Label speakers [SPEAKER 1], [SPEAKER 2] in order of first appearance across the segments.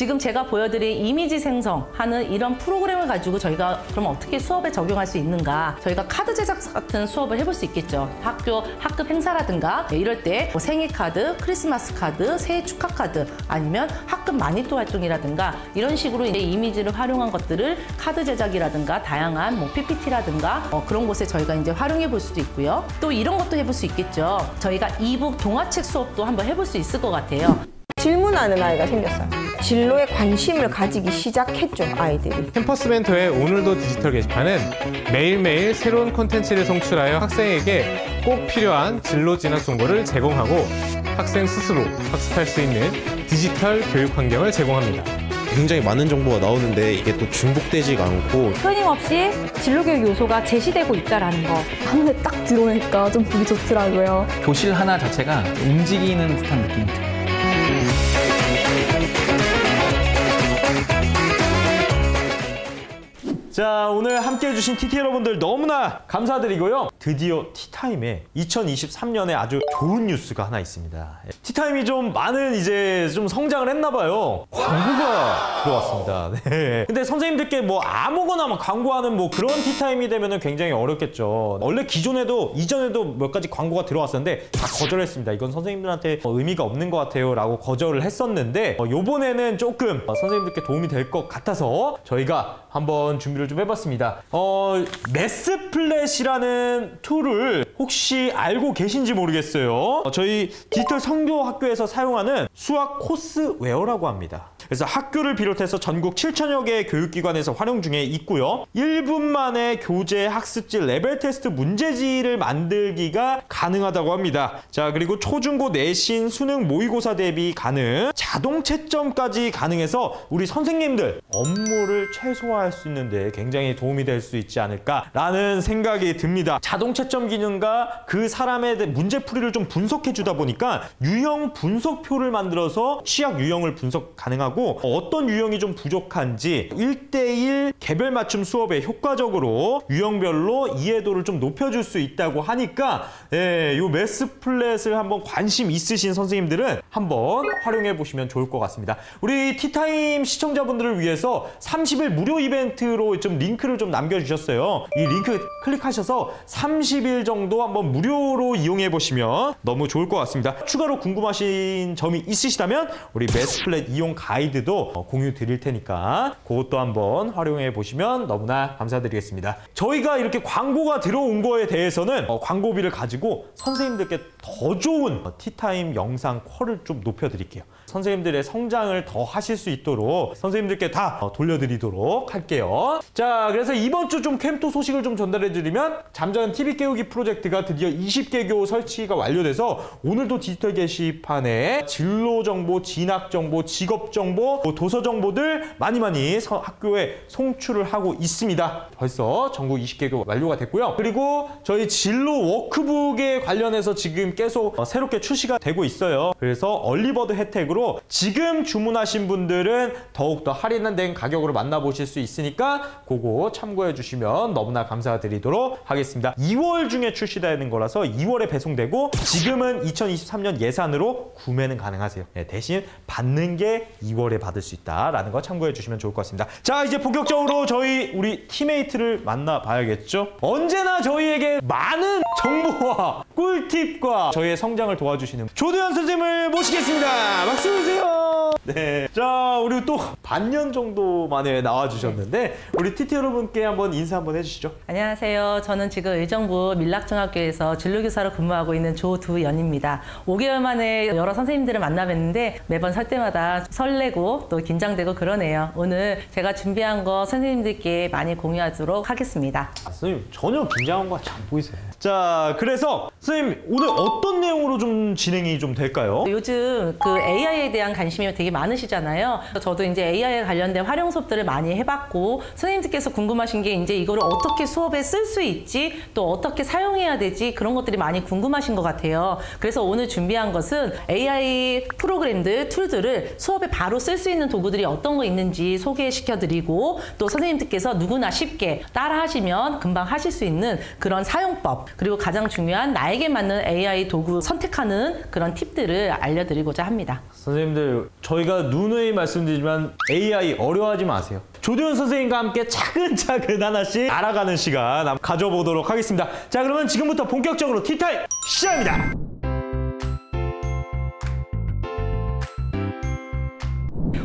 [SPEAKER 1] 지금 제가 보여드린 이미지 생성하는 이런 프로그램을 가지고 저희가 그럼 어떻게 수업에 적용할 수 있는가, 저희가 카드 제작 같은 수업을 해볼 수 있겠죠. 학급 행사라든가 이럴 때 뭐 생일 카드, 크리스마스 카드, 새해 축하 카드, 아니면 학급 마니또 활동이라든가 이런 식으로 이제 이미지를 활용한 것들을 카드 제작이라든가 다양한 뭐 PPT라든가 그런 곳에 저희가 이제 활용해 볼 수도 있고요. 또 이런 것도 해볼 수 있겠죠. 저희가 이북 동화책 수업도 한번 해볼 수 있을 것 같아요.
[SPEAKER 2] 질문하는 아이가 생겼어요. 진로에 관심을 가지기 시작했죠, 아이들이.
[SPEAKER 3] 캠퍼스 멘토의 오늘도 디지털 게시판은 매일매일 새로운 콘텐츠를 송출하여 학생에게 꼭 필요한 진로 진학 정보를 제공하고 학생 스스로 학습할 수 있는 디지털 교육 환경을 제공합니다.
[SPEAKER 4] 굉장히 많은 정보가 나오는데 이게 또 중복되지가 않고
[SPEAKER 5] 끊임없이 진로교육 요소가 제시되고 있다는 거.
[SPEAKER 6] 한눈에 딱 들어오니까 좀 보기 좋더라고요.
[SPEAKER 7] 교실 하나 자체가 움직이는 듯한 느낌이 들어요.
[SPEAKER 8] 자, 오늘 함께 해주신 TT 여러분들 너무나 감사드리고요. 드디어 티타임에 2023년에 아주 좋은 뉴스가 하나 있습니다. 티타임이 좀 많은 이제 좀 성장을 했나봐요. 광고가 들어왔습니다. 네. 근데 선생님들께 뭐 아무거나 막 광고하는 뭐 그런 티타임이 되면 굉장히 어렵겠죠. 원래 이전에도 몇 가지 광고가 들어왔었는데 다 거절했습니다. 이건 선생님들한테 의미가 없는 것 같아요 라고 거절을 했었는데 요번에는 조금 선생님들께 도움이 될 것 같아서 저희가 한번 준비를 좀 해봤습니다. 매스플랫이라는 툴을 혹시 알고 계신지 모르겠어요. 저희 디지털 선교학교에서 사용하는 수학 코스웨어라고 합니다. 그래서 학교를 비롯해서 전국 7천여 개의 교육기관에서 활용 중에 있고요. 1분 만에 교재, 학습지, 레벨 테스트 문제지를 만들기가 가능하다고 합니다. 자, 그리고 초중고 내신, 수능, 모의고사 대비 가능, 자동 채점까지 가능해서 우리 선생님들 업무를 최소화할 수 있는데 굉장히 도움이 될 수 있지 않을까라는 생각이 듭니다. 자동 채점 기능과 그 사람의 문제풀이를 좀 분석해 주다 보니까 유형 분석표를 만들어서 취약 유형을 분석 가능하고 어떤 유형이 좀 부족한지 1:1 개별 맞춤 수업에 효과적으로 유형별로 이해도를 좀 높여줄 수 있다고 하니까 이 매스플랫을 한번 관심 있으신 선생님들은 한번 활용해 보시면 좋을 것 같습니다. 우리 티타임 시청자분들을 위해서 30일 무료 이벤트로 좀 링크를 좀 남겨주셨어요. 이 링크 클릭하셔서 30일 정도 한번 무료로 이용해 보시면 너무 좋을 것 같습니다. 추가로 궁금하신 점이 있으시다면 우리 매스플랫 이용 가이드도 공유 드릴 테니까 그것도 한번 활용해 보시면 너무나 감사드리겠습니다. 저희가 이렇게 광고가 들어온 거에 대해서는 광고비를 가지고 선생님들께 더 좋은 티타임 영상 퀄을 좀 높여드릴게요. 선생님들의 성장을 더 하실 수 있도록 선생님들께 다 돌려드리도록 할게요. 자, 그래서 이번 주 좀 캠토 소식을 좀 전달해드리면 잠자는 TV 깨우기 프로젝트가 드디어 20개교 설치가 완료돼서 오늘도 디지털 게시판에 진로 정보, 진학 정보, 직업 정보, 도서 정보들 많이 학교에 송출을 하고 있습니다. 벌써 전국 20개교 완료가 됐고요. 그리고 저희 진로 워크북에 관련해서 지금 계속 새롭게 출시가 되고 있어요. 그래서 얼리버드 혜택으로 지금 주문하신 분들은 더욱더 할인된 가격으로 만나보실 수 있으니까 그거 참고해 주시면 너무나 감사드리도록 하겠습니다. 2월 중에 출시되는 거라서 2월에 배송되고 지금은 2023년 예산으로 구매는 가능하세요. 대신 받는 게 2월에 받을 수 있다라는 거 참고해 주시면 좋을 것 같습니다. 자, 이제 본격적으로 우리 팀메이트를 만나봐야겠죠. 언제나 저희에게 많은 정보와 꿀팁과 저희의 성장을 도와주시는 조도현 선생님을 모시겠습니다. 박수 주세요. 네, 자, 우리 또 반년 정도 만에 나와주셨는데 우리 TT 여러분께 한번 인사 한번 해주시죠.
[SPEAKER 1] 안녕하세요. 저는 지금 의정부 밀락중학교에서 진로교사로 근무하고 있는 조두연입니다. 5개월 만에 여러 선생님들을 만나뵀는데 매번 설 때마다 설레고 또 긴장되고 그러네요. 오늘 제가 준비한 거 선생님들께 많이 공유하도록 하겠습니다.
[SPEAKER 8] 선생님, 전혀 긴장한 거 같이 안 보이세요. 자, 그래서 선생님 오늘 어떤 내용으로 좀 진행이 좀 될까요?
[SPEAKER 1] 요즘 그 AI에 대한 관심이 되게 많으시잖아요. 저도 이제 AI에 관련된 활용 수업들을 많이 해봤고 선생님들께서 궁금하신 게 이제 이거를 어떻게 수업에 쓸 수 있지, 또 어떻게 사용해야 되지, 그런 것들이 많이 궁금하신 것 같아요. 그래서 오늘 준비한 것은 AI 프로그램들, 툴들을 수업에 바로 쓸 수 있는 도구들이 어떤 거 있는지 소개시켜드리고 또 선생님들께서 누구나 쉽게 따라 하시면 금방 하실 수 있는 그런 사용법, 그리고 가장 중요한 나에게 맞는 AI 도구 선택하는 그런 팁들을 알려드리고자 합니다.
[SPEAKER 8] 선생님들, 저희가 누누이 말씀드리지만 AI 어려워하지 마세요. 조도현 선생님과 함께 차근차근 하나씩 알아가는 시간 가져보도록 하겠습니다. 자, 그러면 지금부터 본격적으로 티타임 시작합니다.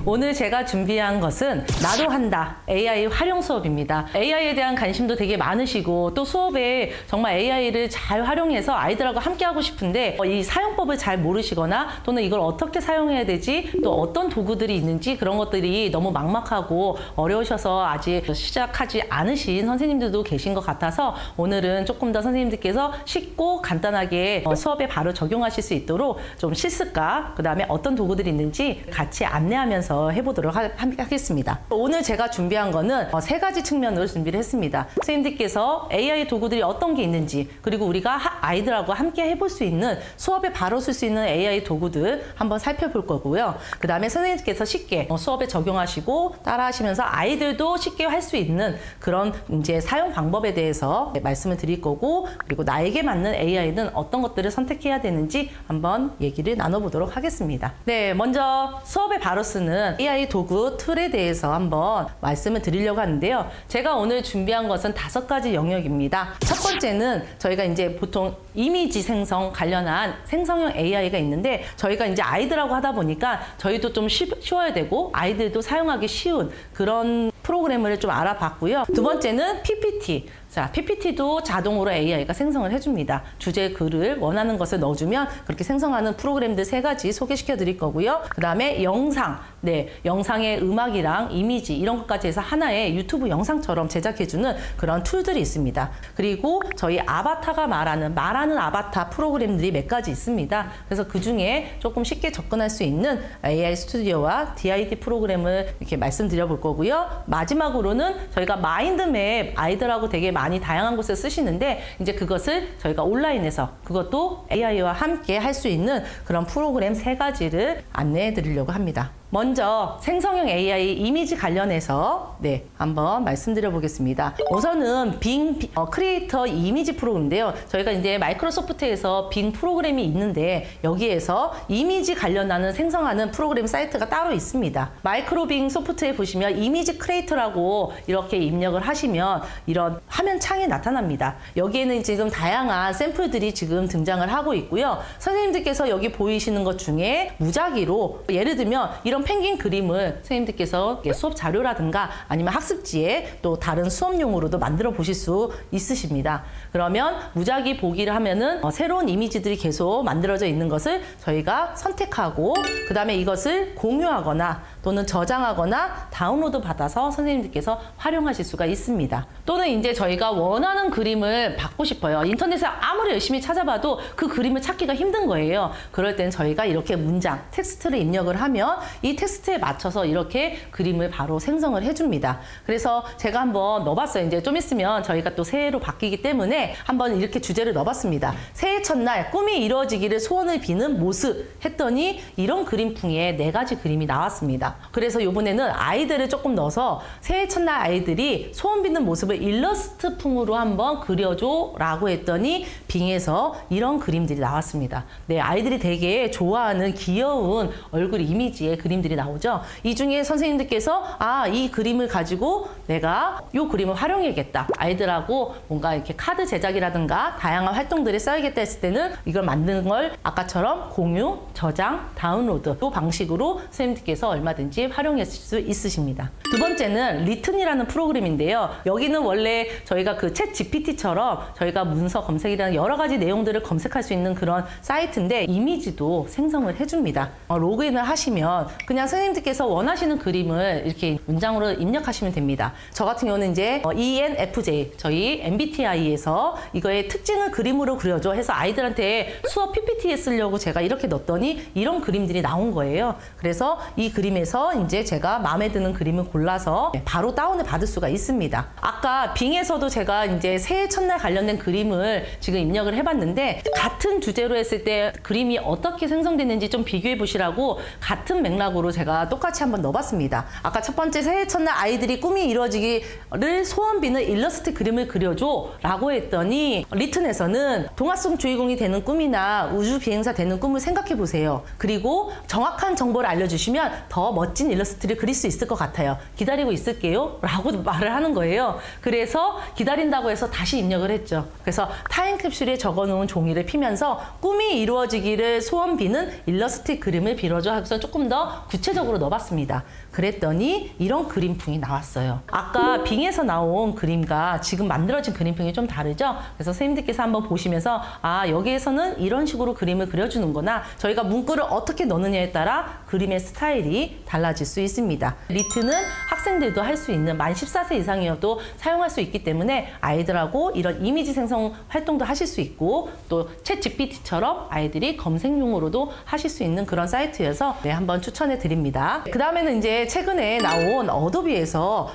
[SPEAKER 1] 오늘 제가 준비한 것은 나도 한다 AI 활용 수업입니다. AI에 대한 관심도 되게 많으시고 또 수업에 정말 AI를 잘 활용해서 아이들하고 함께 하고 싶은데 이 사용법을 잘 모르시거나 또는 이걸 어떻게 사용해야 되지 또 어떤 도구들이 있는지 그런 것들이 너무 막막하고 어려우셔서 아직 시작하지 않으신 선생님들도 계신 것 같아서 오늘은 조금 더 선생님들께서 쉽고 간단하게 수업에 바로 적용하실 수 있도록 좀 실습과 그 다음에 어떤 도구들이 있는지 같이 안내하면서 해보도록 하겠습니다. 오늘 제가 준비한 거는 세 가지 측면으로 준비를 했습니다. 선생님들께서 AI 도구들이 어떤 게 있는지 그리고 우리가 아이들하고 함께 해볼 수 있는 수업에 바로 쓸 수 있는 AI 도구들 한번 살펴볼 거고요. 그 다음에 선생님께서 쉽게 수업에 적용하시고 따라하시면서 아이들도 쉽게 할 수 있는 그런 이제 사용 방법에 대해서 말씀을 드릴 거고 그리고 나에게 맞는 AI는 어떤 것들을 선택해야 되는지 한번 얘기를 나눠보도록 하겠습니다. 네, 먼저 수업에 바로 쓰는 AI 도구 툴에 대해서 한번 말씀을 드리려고 하는데요. 제가 오늘 준비한 것은 5가지 영역입니다. 첫 번째는 저희가 이제 보통 이미지 생성 관련한 생성형 AI가 있는데 저희가 이제 아이들하고 하다 보니까 저희도 좀 쉬워야 되고 아이들도 사용하기 쉬운 그런 프로그램을 좀 알아봤고요. 두 번째는 PPT. 자, PPT도 자동으로 AI가 생성을 해줍니다. 주제 글을 원하는 것을 넣어주면 그렇게 생성하는 프로그램들 3가지 소개시켜 드릴 거고요. 그 다음에 영상, 네, 영상의 음악이랑 이미지 이런 것까지 해서 하나의 유튜브 영상처럼 제작해주는 그런 툴들이 있습니다. 그리고 저희 아바타가 말하는 아바타 프로그램들이 몇 가지 있습니다. 그래서 그 중에 조금 쉽게 접근할 수 있는 AI 스튜디오와 DID 프로그램을 이렇게 말씀드려 볼 거고요. 마지막으로는 저희가 마인드맵 아이들하고 되게 많이 다양한 곳에 쓰시는데 이제 그것을 저희가 온라인에서 그것도 AI와 함께 할 수 있는 그런 프로그램 3가지를 안내해 드리려고 합니다. 먼저 생성형 AI 이미지 관련해서 네, 한번 말씀드려 보겠습니다. 우선은 빙 크리에이터 이미지 프로그램인데요. 저희가 이제 마이크로소프트에서 빙 프로그램이 있는데 여기에서 이미지 관련하는 생성하는 프로그램 사이트가 따로 있습니다. 마이크로빙 소프트에 보시면 이미지 크리에이터라고 이렇게 입력을 하시면 이런 화면 창이 나타납니다. 여기에는 지금 다양한 샘플들이 지금 등장을 하고 있고요. 선생님들께서 여기 보이시는 것 중에 무작위로 예를 들면 이런 펭귄 그림을 선생님들께서 수업 자료라든가 아니면 학습지에 또 다른 수업용으로도 만들어 보실 수 있으십니다. 그러면 무작위 보기를 하면은 새로운 이미지들이 계속 만들어져 있는 것을 저희가 선택하고 그 다음에 이것을 공유하거나 또는 저장하거나 다운로드 받아서 선생님들께서 활용하실 수가 있습니다. 또는 이제 저희가 원하는 그림을 받고 싶어요. 인터넷에 아무리 열심히 찾아봐도 그 그림을 찾기가 힘든 거예요. 그럴 땐 저희가 이렇게 문장, 텍스트를 입력을 하면 이 텍스트에 맞춰서 이렇게 그림을 바로 생성을 해줍니다. 그래서 제가 한번 넣어봤어요. 이제 좀 있으면 저희가 또 새해로 바뀌기 때문에 한번 이렇게 주제를 넣어봤습니다. 새해 첫날 꿈이 이루어지기를 소원을 비는 모습 했더니 이런 그림풍의 4가지 그림이 나왔습니다. 그래서 이번에는 아이들을 조금 넣어서 새해 첫날 아이들이 소원 비는 모습을 일러스트풍으로 한번 그려줘 라고 했더니 빙에서 이런 그림들이 나왔습니다. 네, 아이들이 되게 좋아하는 귀여운 얼굴 이미지의 그림들이 나오죠. 이 중에 선생님들께서 이 그림을 가지고 내가 이 그림을 활용해야겠다. 아이들하고 뭔가 이렇게 카드 제작이라든가 다양한 활동들을 써야겠다 했을 때는 이걸 만드는 걸 아까처럼 공유, 저장, 다운로드 이 방식으로 선생님들께서 얼마든지 활용하실 수 있으십니다. 두 번째는 리튼이라는 프로그램인데요. 여기는 원래 저희가 그 챗 GPT처럼 저희가 문서 검색이라는 여러 가지 내용들을 검색할 수 있는 그런 사이트인데 이미지도 생성을 해줍니다. 로그인을 하시면 그냥 선생님들께서 원하시는 그림을 이렇게 문장으로 입력하시면 됩니다. 저 같은 경우는 이제 ENFJ 저희 MBTI에서 이거의 특징을 그림으로 그려줘 해서 아이들한테 수업 PPT에 쓰려고 제가 이렇게 넣었더니 이런 그림들이 나온 거예요. 그래서 이 그림에서 그래서 이제 제가 마음에 드는 그림을 골라서 바로 다운을 받을 수가 있습니다. 아까 빙에서도 제가 이제 새해 첫날 관련된 그림을 지금 입력을 해봤는데 같은 주제로 했을 때 그림이 어떻게 생성됐는지 좀 비교해 보시라고 같은 맥락으로 제가 똑같이 한번 넣어봤습니다. 아까 첫 번째 새해 첫날 아이들이 꿈이 이루어지기를 소원 비는 일러스트 그림을 그려줘 라고 했더니 리튼에서는 동화 속 주인공이 되는 꿈이나 우주 비행사 되는 꿈을 생각해 보세요. 그리고 정확한 정보를 알려주시면 더 멋진 일러스트를 그릴 수 있을 것 같아요. 기다리고 있을게요 라고 말을 하는 거예요. 그래서 기다린다고 해서 다시 입력을 했죠. 그래서 타임캡슐에 적어놓은 종이를 피면서 꿈이 이루어지기를 소원 비는 일러스트 그림을 빌어줘 하고서 조금 더 구체적으로 넣어봤습니다. 그랬더니 이런 그림풍이 나왔어요. 아까 빙에서 나온 그림과 지금 만들어진 그림풍이 좀 다르죠? 그래서 선생님들께서 한번 보시면서 아, 여기에서는 이런 식으로 그림을 그려주는구나. 저희가 문구를 어떻게 넣느냐에 따라 그림의 스타일이 달라질 수 있습니다. 리트는 학생들도 할 수 있는 만 14세 이상이어도 사용할 수 있기 때문에 아이들하고 이런 이미지 생성 활동도 하실 수 있고 또 챗 GPT처럼 아이들이 검색용으로도 하실 수 있는 그런 사이트여서 한번 추천해 드립니다. 그 다음에는 이제 최근에 나온 어도비에서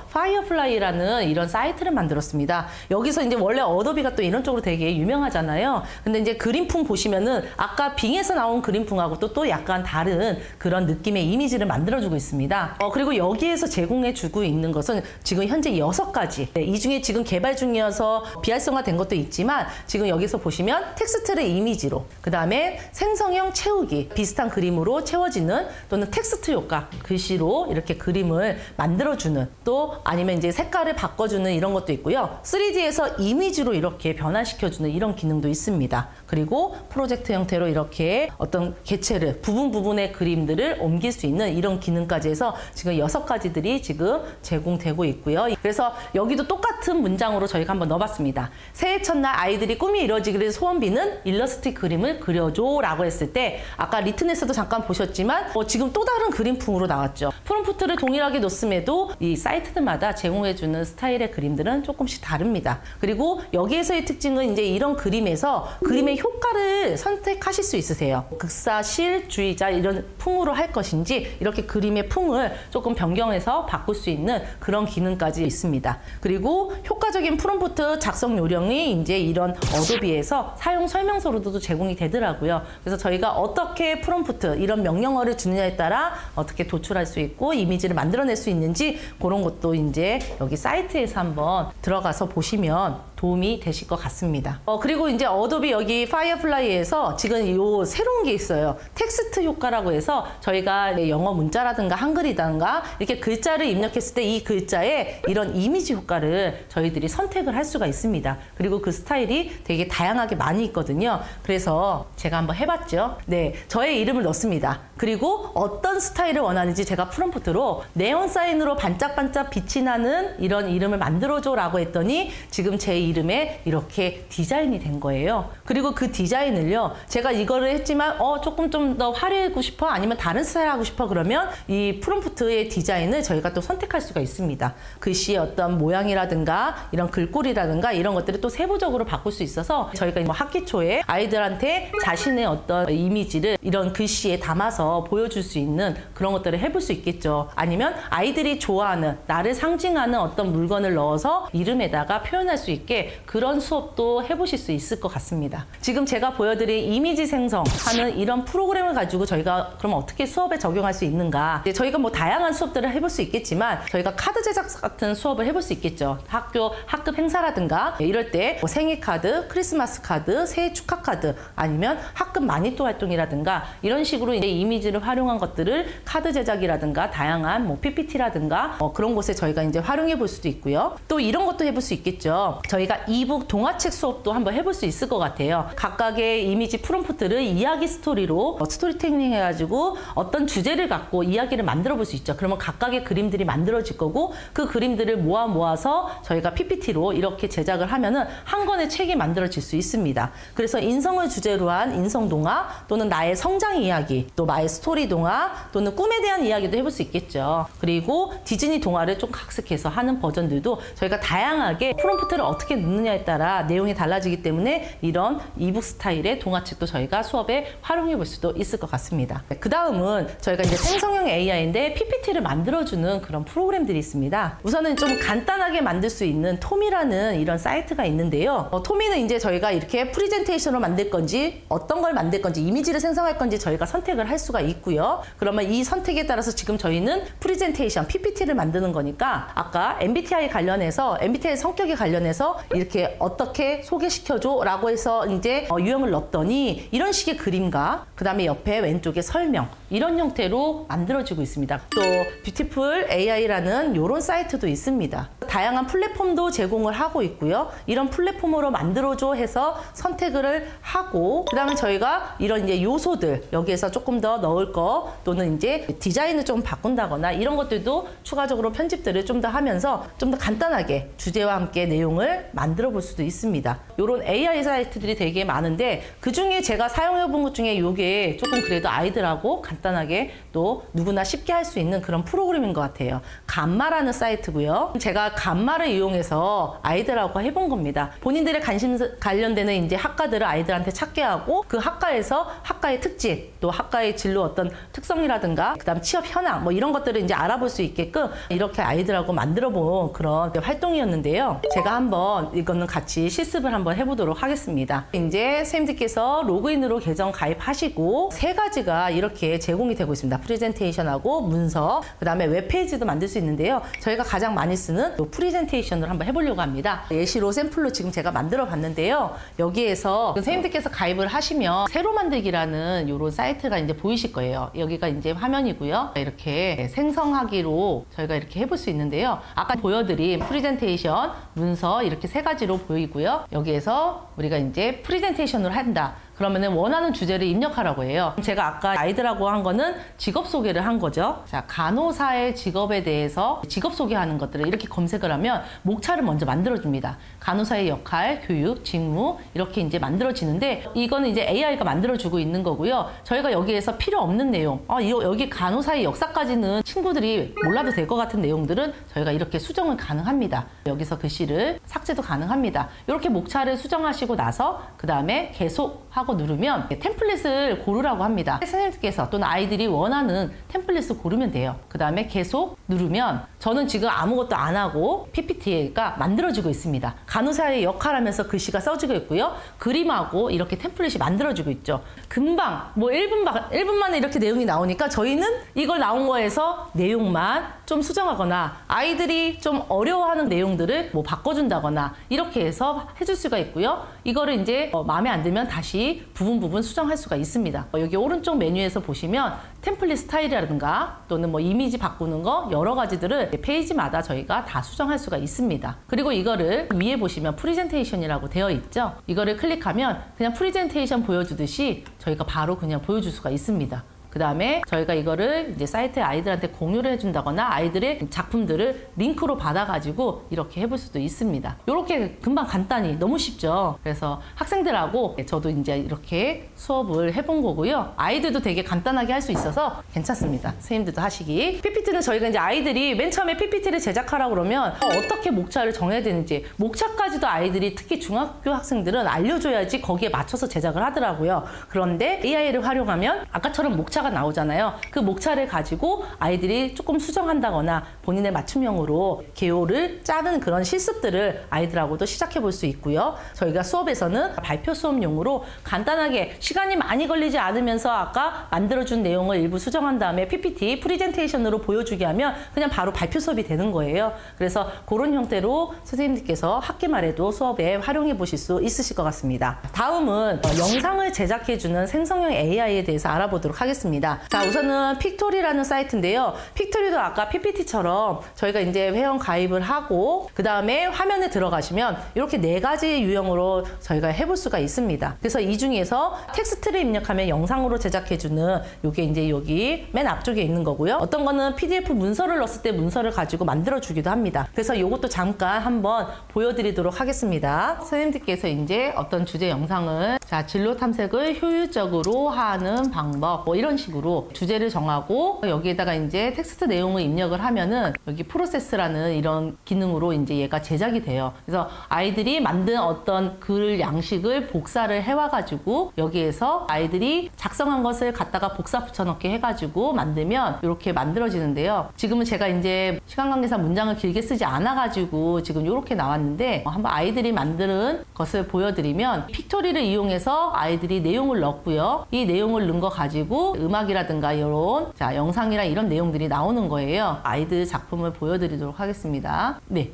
[SPEAKER 1] 파이어플라이라는 이런 사이트를 만들었습니다. 여기서 이제 원래 어도비가 또 이런 쪽으로 되게 유명하잖아요. 근데 이제 그림풍 보시면은 아까 빙에서 나온 그림풍하고 또 약간 다른 그런 느낌의 이미지를 만들어주고 있습니다. 그리고 여기에서 제공해주고 있는 것은 지금 현재 6가지. 이 중에 지금 개발 중이어서 비활성화된 것도 있지만 지금 여기서 보시면 텍스트를 이미지로, 그 다음에 생성형 채우기, 비슷한 그림으로 채워지는 또는 텍스트 효과, 글씨로 이렇게 그림을 만들어주는, 또 아니면 이제 색깔을 바꿔주는 이런 것도 있고요. 3D에서 이미지로 이렇게 변화시켜주는 이런 기능도 있습니다. 그리고 프로젝트 형태로 이렇게 어떤 개체를, 부분의 그림들을 옮길 수 있는 이런 기능까지 해서 지금 6가지들이 지금 제공되고 있고요. 그래서 여기도 똑같은 문장으로 저희가 한번 넣어봤습니다. 새해 첫날 아이들이 꿈이 이루어지기를 소원 비는 일러스트 그림을 그려줘 라고 했을 때 아까 리튼에서도 잠깐 보셨지만 지금 또 다른 그림풍으로 나왔죠. 프롬프트를 동일하게 놓음에도 이 사이트들마다 제공해주는 스타일의 그림들은 조금씩 다릅니다. 그리고 여기에서의 특징은 이제 이런 그림에서 그림의 효과를 선택하실 수 있으세요. 극사실주의자 이런 풍으로 할 것인지 이렇게 그림의 풍을 조금 변경해서 바꿀 수 있는 그런 기능까지 있습니다. 그리고 효과적인 프롬프트 작성 요령이 이제 이런 어도비에서 사용 설명서로도 제공이 되더라고요. 그래서 저희가 어떻게 프롬프트 이런 명령어를 주느냐에 따라 어떻게 도출할 수 있고 이미지를 만들어낼 수 있는지 그런 것도 이제 여기 사이트에서 한번 들어가서 보시면 도움이 되실 것 같습니다. 그리고 이제 어도비 여기 파이어플라이에서 지금 요 새로운 게 있어요. 텍스트 효과라고 해서 저희가 영어 문자라든가 한글이든가 이렇게 글자를 입력했을 때 이 글자에 이런 이미지 효과를 저희들이 선택을 할 수가 있습니다. 그리고 그 스타일이 되게 다양하게 많이 있거든요. 그래서 제가 한번 해봤죠. 네, 저의 이름을 넣습니다. 그리고 어떤 스타일을 원하는지 제가 프롬프트로 네온 사인으로 반짝반짝 빛이 나는 이런 이름을 만들어줘 라고 했더니 지금 제 이름에 이렇게 디자인이 된 거예요. 그리고 그 디자인을요, 제가 이거를 했지만 조금 좀 더 화려하고 싶어, 아니면 다른 스타일 하고 싶어, 그러면 이 프롬프트의 디자인을 저희가 또 선택할 수가 있습니다. 글씨의 어떤 모양이라든가 이런 글꼴이라든가 이런 것들을 또 세부적으로 바꿀 수 있어서 저희가 뭐 학기 초에 아이들한테 자신의 어떤 이미지를 이런 글씨에 담아서 보여줄 수 있는 그런 것들을 해볼 수 있겠죠. 아니면 아이들이 좋아하는, 나를 상징하는 어떤 물건을 넣어서 이름에다가 표현할 수 있게 그런 수업도 해보실 수 있을 것 같습니다. 지금 제가 보여드린 이미지 생성하는 이런 프로그램을 가지고 저희가 그럼 어떻게 수업에 적용할 수 있는가, 이제 저희가 뭐 다양한 수업들을 해볼 수 있겠지만 저희가 카드 제작 같은 수업을 해볼 수 있겠죠. 학급 행사라든가 이럴 때 뭐 생일 카드, 크리스마스 카드, 새해 축하 카드, 아니면 학급 마니또 활동이라든가 이런 식으로 이제 이미지를 활용한 것들을 카드 제작이라든가 다양한 뭐 PPT라든가 그런 곳에 저희가 이제 활용해 볼 수도 있고요. 또 이런 것도 해볼 수 있겠죠. 저희가 이북 동화책 수업도 한번 해볼 수 있을 것 같아요. 각각의 이미지 프롬프트를 이야기 스토리로 스토리텔링 해가지고 어떤 주제를 갖고 이야기를 만들어 볼 수 있죠. 그러면 각각의 그림들이 만들어질 거고 그 그림들을 모아서 저희가 PPT로 이렇게 제작을 하면은 한 권의 책이 만들어질 수 있습니다. 그래서 인성을 주제로 한 인성 동화, 또는 나의 성장 이야기, 또 나의 스토리 동화, 또는 꿈에 대한 이야기도 해볼 수 있겠죠. 그리고 디즈니 동화를 좀 각색해서 하는 버전들도 저희가 다양하게 프롬프트를 어떻게 어떻게 눕느냐에 따라 내용이 달라지기 때문에 이런 이북 스타일의 동화책도 저희가 수업에 활용해 볼 수도 있을 것 같습니다. 그 다음은 저희가 이제 생성형 AI인데 PPT를 만들어주는 그런 프로그램들이 있습니다. 우선은 좀 간단하게 만들 수 있는 토미라는 이런 사이트가 있는데요. 토미는 이제 저희가 이렇게 프레젠테이션으로 만들 건지 어떤 걸 만들 건지 이미지를 생성할 건지 저희가 선택을 할 수가 있고요. 그러면 이 선택에 따라서 지금 저희는 프레젠테이션, PPT를 만드는 거니까 아까 MBTI 관련해서 MBTI 성격에 관련해서 이렇게 어떻게 소개시켜줘 라고 해서 이제 유형을 넣었더니 이런 식의 그림과 그 다음에 옆에 왼쪽에 설명 이런 형태로 만들어지고 있습니다. 또 뷰티풀 AI라는 이런 사이트도 있습니다. 다양한 플랫폼도 제공을 하고 있고요. 이런 플랫폼으로 만들어줘 해서 선택을 하고 그 다음에 저희가 이런 이제 요소들 여기에서 조금 더 넣을 거 또는 이제 디자인을 좀 바꾼다거나 이런 것들도 추가적으로 편집들을 좀 더 하면서 좀 더 간단하게 주제와 함께 내용을 만들어 볼 수도 있습니다. 이런 AI 사이트들이 되게 많은데 그 중에 제가 사용해 본 것 중에 이게 조금 그래도 아이들하고 간단하게 또 누구나 쉽게 할 수 있는 그런 프로그램인 것 같아요. 감마라는 사이트고요. 제가 감마를 이용해서 아이들하고 해본 겁니다. 본인들의 관심 관련되는 이제 학과들을 아이들한테 찾게 하고 그 학과에서 학과의 특징 또 학과의 진로 어떤 특성이라든가 그다음 취업 현황 뭐 이런 것들을 이제 알아볼 수 있게끔 이렇게 아이들하고 만들어 본 그런 활동이었는데요. 제가 한번 이거는 같이 실습을 한번 해보도록 하겠습니다. 이제 선생님들께서 로그인으로 계정 가입하시고 3가지가 이렇게 제공이 되고 있습니다. 프레젠테이션하고 문서, 그 다음에 웹페이지도 만들 수 있는데요. 저희가 가장 많이 쓰는 이 프레젠테이션을 한번 해보려고 합니다. 예시로 샘플로 지금 제가 만들어 봤는데요. 여기에서 선생님들께서 가입을 하시면 새로 만들기라는 이런 사이트가 이제 보이실 거예요. 여기가 이제 화면이고요. 이렇게 생성하기로 저희가 이렇게 해볼 수 있는데요. 아까 보여드린 프레젠테이션, 문서 이렇게 3가지로 보이고요. 여기에서 우리가 이제 프레젠테이션을 한다. 그러면은 원하는 주제를 입력하라고 해요. 제가 아까 아이들하고 한 거는 직업 소개를 한 거죠. 자, 간호사의 직업에 대해서 직업 소개하는 것들을 이렇게 검색을 하면 목차를 먼저 만들어줍니다. 간호사의 역할, 교육, 직무 이렇게 이제 만들어지는데 이거는 이제 AI가 만들어주고 있는 거고요. 저희가 여기에서 필요 없는 내용, 여기 간호사의 역사까지는 친구들이 몰라도 될 것 같은 내용들은 저희가 이렇게 수정을 가능합니다. 여기서 글씨를 삭제도 가능합니다. 이렇게 목차를 수정하시고 나서 그 다음에 계속 하고 누르면 템플릿을 고르라고 합니다. 선생님께서 또는 아이들이 원하는 템플릿을 고르면 돼요. 그 다음에 계속 누르면 저는 지금 아무것도 안 하고 PPT가 만들어지고 있습니다. 간호사의 역할 하면서 글씨가 써지고 있고요. 그림하고 이렇게 템플릿이 만들어지고 있죠. 금방 뭐 1분 만에 이렇게 내용이 나오니까 저희는 이걸 나온 거에서 내용만 좀 수정하거나 아이들이 좀 어려워하는 내용들을 뭐 바꿔준다거나 이렇게 해서 해줄 수가 있고요. 이거를 이제 마음에 안 들면 다시 부분 수정할 수가 있습니다. 여기 오른쪽 메뉴에서 보시면 템플릿 스타일이라든가 또는 뭐 이미지 바꾸는 거 여러 가지들을 페이지마다 저희가 다 수정할 수가 있습니다. 그리고 이거를 위에 보시면 프레젠테이션이라고 되어 있죠. 이거를 클릭하면 그냥 프레젠테이션 보여주듯이 저희가 바로 그냥 보여줄 수가 있습니다. 그 다음에 저희가 이거를 이제 사이트에 아이들한테 공유를 해준다거나 아이들의 작품들을 링크로 받아가지고 이렇게 해볼 수도 있습니다. 이렇게 금방 간단히 너무 쉽죠. 그래서 학생들하고 저도 이제 이렇게 수업을 해본 거고요. 아이들도 되게 간단하게 할 수 있어서 괜찮습니다. 선생님들도 하시기. PPT는 저희가 이제 아이들이 맨 처음에 PPT를 제작하라고 그러면 어떻게 목차를 정해야 되는지 목차까지도 아이들이 특히 중학교 학생들은 알려줘야지 거기에 맞춰서 제작을 하더라고요. 그런데 AI를 활용하면 아까처럼 목차가 나오잖아요. 그 목차를 가지고 아이들이 조금 수정한다거나 본인의 맞춤형으로 개요를 짜는 그런 실습들을 아이들하고도 시작해 볼 수 있고요. 저희가 수업에서는 발표 수업용으로 간단하게 시간이 많이 걸리지 않으면서 아까 만들어준 내용을 일부 수정한 다음에 PPT, 프레젠테이션으로 보여주게 하면 그냥 바로 발표 수업이 되는 거예요. 그래서 그런 형태로 선생님들께서 학기 말에도 수업에 활용해 보실 수 있으실 것 같습니다. 다음은 영상을 제작해주는 생성형 AI에 대해서 알아보도록 하겠습니다. 자, 우선은 픽토리라는 사이트인데요. 픽토리도 아까 PPT처럼 저희가 이제 회원 가입을 하고 그 다음에 화면에 들어가시면 이렇게 4가지 유형으로 저희가 해볼 수가 있습니다. 그래서 이 중에서 텍스트를 입력하면 영상으로 제작해주는 이게 이제 여기 맨 앞쪽에 있는 거고요. 어떤 거는 PDF 문서를 넣었을 때 문서를 가지고 만들어주기도 합니다. 그래서 이것도 잠깐 한번 보여드리도록 하겠습니다. 선생님들께서 이제 어떤 주제 영상을 진로 탐색을 효율적으로 하는 방법 뭐 이런 식으로 주제를 정하고 여기에다가 이제 텍스트 내용을 입력을 하면은 여기 프로세스라는 이런 기능으로 이제 얘가 제작이 돼요. 그래서 아이들이 만든 어떤 글 양식을 복사를 해와가지고 여기에서 아이들이 작성한 것을 갖다가 복사 붙여넣기 해가지고 만들면 이렇게 만들어지는데요. 지금은 제가 이제 시간 관계상 문장을 길게 쓰지 않아가지고 지금 이렇게 나왔는데 한번 아이들이 만드는 것을 보여드리면 픽토리를 이용해서 아이들이 내용을 넣었고요. 이 내용을 넣은 거 가지고 음악이라든가 이런 영상이랑 이런 내용들이 나오는 거예요. 아이들 작품을 보여드리도록 하겠습니다. 네.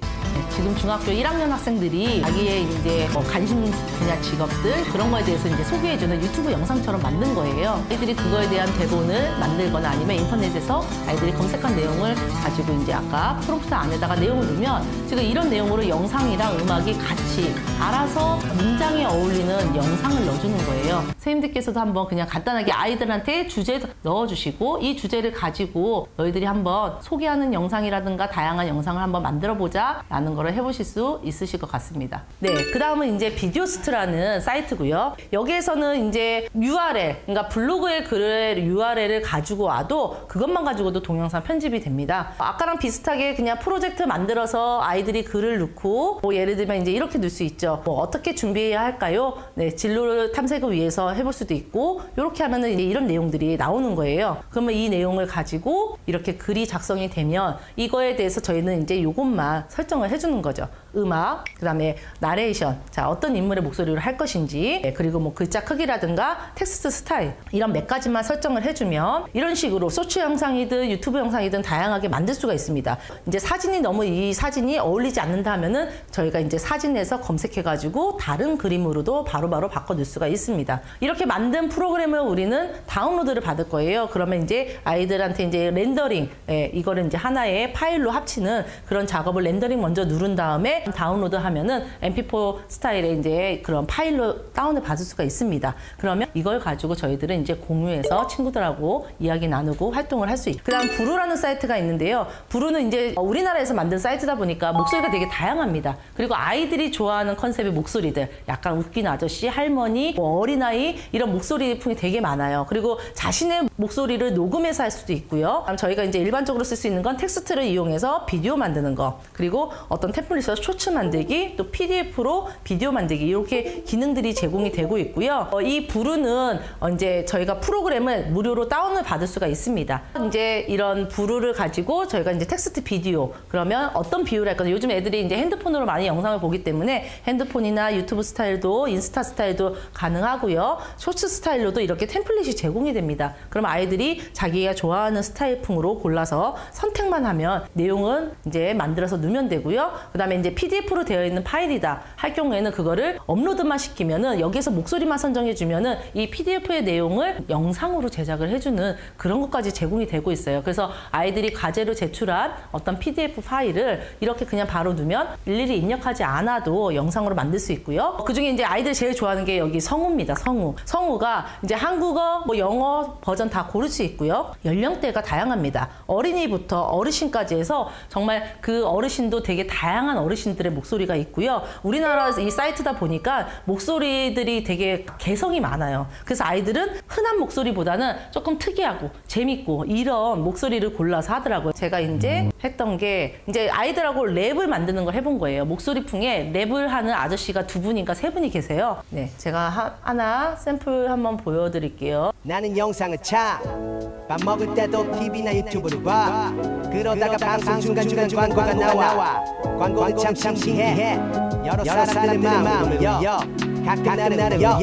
[SPEAKER 1] 지금 중학교 1학년 학생들이 자기의 이제 관심 분야 직업들 그런 거에 대해서 이제 소개해주는 유튜브 영상처럼 만든 거예요. 아이들이 그거에 대한 대본을 만들거나 아니면 인터넷에서 아이들이 검색한 내용을 가지고 이제 아까 프롬프트 안에다가 내용을 넣으면 지금 이런 내용으로 영상이랑 음악이 같이 알아서 문장에 어울리는 영상을 넣어주는 거예요. 선생님들께서도 한번 그냥 간단하게 아이들한테 주제 넣어주시고 이 주제를 가지고 너희들이 한번 소개하는 영상이라든가 다양한 영상을 한번 만들어보자 라는 거를 해보실 수 있으실 것 같습니다. 네, 그 다음은 이제 비디오스트라는 사이트고요. 여기에서는 이제 URL, 그러니까 블로그의 글의 URL을 가지고 와도 그것만 가지고도 동영상 편집이 됩니다. 아까랑 비슷하게 그냥 프로젝트 만들어서 아이들이 글을 넣고 뭐 예를 들면 이제 이렇게 넣을 수 있죠. 뭐 어떻게 준비해야 할까요? 네, 진로를 탐색을 위해서 해볼 수도 있고 이렇게 하면은 이제 이런 내용들이 나오는 거예요. 그러면 이 내용을 가지고 이렇게 글이 작성이 되면 이거에 대해서 저희는 이제 이것만 설정을 해주는 거죠. 음악, 그 다음에 나레이션, 자 어떤 인물의 목소리를 할 것인지, 네, 그리고 뭐 글자 크기라든가 텍스트 스타일 이런 몇 가지만 설정을 해주면 이런 식으로 소츠 영상이든 유튜브 영상이든 다양하게 만들 수가 있습니다. 이제 사진이 너무 이 사진이 어울리지 않는다 하면은 저희가 이제 사진에서 검색해가지고 다른 그림으로도 바로바로 바꿔 넣을 수가 있습니다. 이렇게 만든 프로그램을 우리는 다운로드를 받을 거예요. 그러면 이제 아이들한테 이제 렌더링, 이거를 이제 하나의 파일로 합치는 그런 작업을 렌더링 먼저 누른 다음에 다운로드 하면은 MP4 스타일의 이제 그런 파일로 다운을 받을 수가 있습니다. 그러면 이걸 가지고 저희들은 이제 공유해서 친구들하고 이야기 나누고 활동을 할 수 있고. 그 다음 부루라는 사이트가 있는데요. 부루는 이제 우리나라에서 만든 사이트다 보니까 목소리가 되게 다양합니다. 그리고 아이들이 좋아하는 컨셉의 목소리들, 약간 웃긴 아저씨, 할머니, 뭐 어린아이 이런 목소리풍이 되게 많아요. 그리고 자신의 목소리를 녹음해서 할 수도 있고요. 저희가 이제 일반적으로 쓸 수 있는 건 텍스트를 이용해서 비디오 만드는 거, 그리고 어떤 템플릿에서 쇼츠 만들기, 또 PDF로 비디오 만들기 이렇게 기능들이 제공이 되고 있고요. 이 부루는 이제 저희가 프로그램을 무료로 다운을 받을 수가 있습니다. 이제 이런 부루를 가지고 저희가 이제 텍스트 비디오 그러면 어떤 비유를 할 거냐. 요즘 애들이 이제 핸드폰으로 많이 영상을 보기 때문에 핸드폰이나 유튜브 스타일도 인스타 스타일도 가능하고요. 쇼츠 스타일로도 이렇게 템플릿이 제공이 됩니다. 그럼 아이들이 자기가 좋아하는 스타일풍으로 골라서 선택만 하면 내용은 이제 만들어서 넣으면 되고요. 그 다음에 이제 PDF로 되어 있는 파일이다 할 경우에는 그거를 업로드만 시키면은 여기서 목소리만 선정해주면은 이 PDF의 내용을 영상으로 제작을 해주는 그런 것까지 제공이 되고 있어요. 그래서 아이들이 과제로 제출한 어떤 PDF 파일을 이렇게 그냥 바로 넣으면 일일이 입력하지 않아도 영상으로 만들 수 있고요. 그 중에 이제 아이들이 제일 좋아하는 게 여기 성우입니다. 성우. 성우가 이제 한국어, 뭐 영어 버전 다 고를 수 있고요. 연령대가 다양합니다. 어린이부터 어르신까지 해서 정말 그 어르신도 되게 다양한 어르신들의 목소리가 있고요. 우리나라 이 사이트다 보니까 목소리들이 되게 개성이 많아요. 그래서 아이들은 흔한 목소리보다는 조금 특이하고 재밌고 이런 목소리를 골라서 하더라고요. 제가 이제 했던 게 이제 아이들하고 랩을 만드는 걸 해본 거예요. 목소리풍에 랩을 하는 아저씨가 2분인가 3분이 계세요. 네, 제가 하나 샘플 한번 보여드릴게요.
[SPEAKER 9] 나는 영상을 차. 밥 먹을 때도 TV나 유튜브를 봐. 그러다가 방송 중간중간 광고가 나와. 광고는 참 신기해. 여러 사람들의 마음을 여. 가끔 나를 여.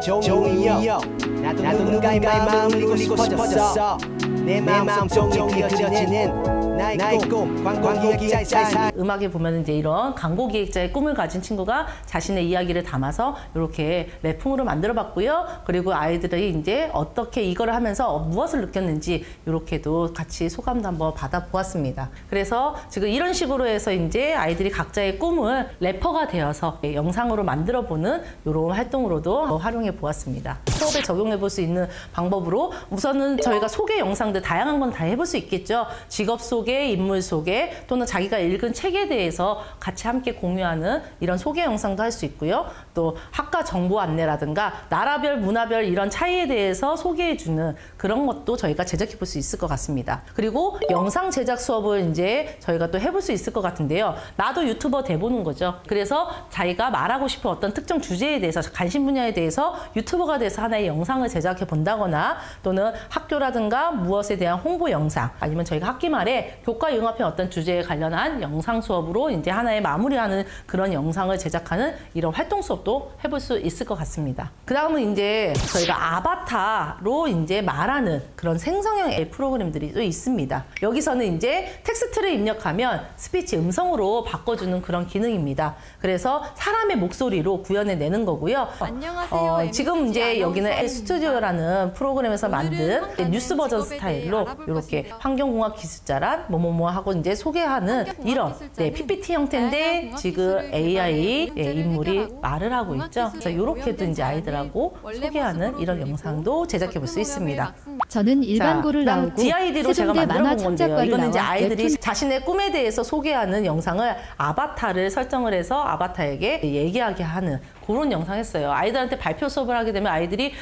[SPEAKER 9] 종이 여. 나도 누군가의 마음을 울리고 싶어졌어. 내 마음 종이 그려지는 나의 꿈, 광고 기획자의 삶.
[SPEAKER 1] 음악에 보면 이제 이런 광고 기획자의 꿈을 가진 친구가 자신의 이야기를 담아서 이렇게 랩풍으로 만들어 봤고요. 그리고 아이들이 이제 어떻게 이거를 하면서 무엇을 느꼈는지 이렇게도 같이 소감도 한번 받아 보았습니다. 그래서 지금 이런 식으로 해서 이제 아이들이 각자의 꿈을 래퍼가 되어서 영상으로 만들어 보는 이런 활동으로도 활용해 보았습니다. 수업에 적용해 볼 수 있는 방법으로 우선은 저희가 소개 영상들 다양한 건 다 해볼 수 있겠죠. 직업 소개, 소개, 인물 소개 또는 자기가 읽은 책에 대해서 같이 함께 공유하는 이런 소개 영상도 할 수 있고요. 또 학과 정보 안내라든가 나라별, 문화별 이런 차이에 대해서 소개해주는 그런 것도 저희가 제작해 볼 수 있을 것 같습니다. 그리고 영상 제작 수업을 이제 저희가 또 해볼 수 있을 것 같은데요. 나도 유튜버 돼보는 거죠. 그래서 자기가 말하고 싶은 어떤 특정 주제에 대해서, 관심 분야에 대해서 유튜버가 돼서 하나의 영상을 제작해 본다거나 또는 학교라든가 무엇에 대한 홍보 영상, 아니면 저희가 학기 말에 교과 융합형 어떤 주제에 관련한 영상 수업으로 이제 하나의 마무리하는 그런 영상을 제작하는 이런 활동 수업도 해볼 수 있을 것 같습니다. 그 다음은 이제 저희가 아바타로 이제 말하는 그런 생성형 AI 프로그램들이 또 있습니다. 여기서는 이제 텍스트를 입력하면 스피치 음성으로 바꿔주는 그런 기능입니다. 그래서 사람의 목소리로 구현해내는 거고요.
[SPEAKER 10] 안녕하세요.
[SPEAKER 1] 지금 이제 여기는 L스튜디오라는 프로그램에서 만든 뉴스 버전 스타일로 이렇게 환경공학 기술자란 뭐뭐뭐 하고 이제 소개하는 이런 PPT 형태인데 지금 AI 인물이 말을 하고 있죠. 그래서 이렇게도 이제 아이들하고 소개하는 이런 영상도 제작해 볼 수 있습니다.
[SPEAKER 5] 저는 일반고를 나오고
[SPEAKER 1] DID로 제가
[SPEAKER 5] 세종대
[SPEAKER 1] 만들어
[SPEAKER 5] 만화
[SPEAKER 1] 본 건데요.
[SPEAKER 5] 창작과를
[SPEAKER 1] 이거는 이제
[SPEAKER 5] 나와
[SPEAKER 1] 아이들이
[SPEAKER 5] 웹툰
[SPEAKER 1] 자신의 꿈에 대해서 소개하는 영상을 아바타를 설정을 해서 아바타에게 얘기하게 하는 그런 영상 했어요. 아이들한테 발표 수업을 하게 되면 아이들이